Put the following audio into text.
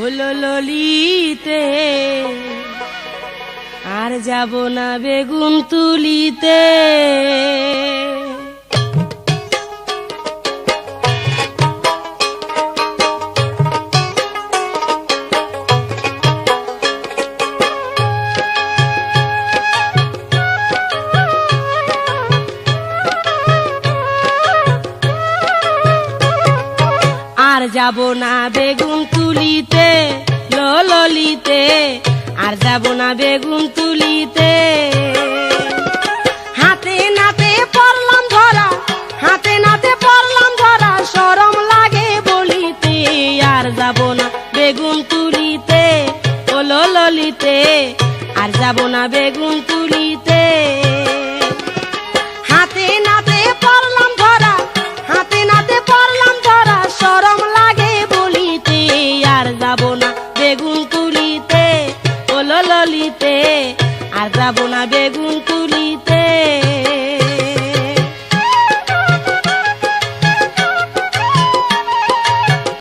হলো ললিতে আর যাব না বেগুন তুলিতে। আর যাব না বেগুন তুলিতে ললিতে, আর যাব না বেগুন তুলিতে। হাতে নাতে পড়লাম ধরা, হাতে নাতে পড়লাম ধরা, শরম লাগে বলিতে। আর যাব না বেগুন তুলিতে ললিতে, আর যাব না বেগুন তুলিতে। হাতে নাতে পড়লাম ধরা, হাতে নাতে পড়লাম ধরা, শরম লাগে বলিতে। আর যাব না বেগুন তুলিতে ললিতে, আর যাব না বেগুন তুলিতে।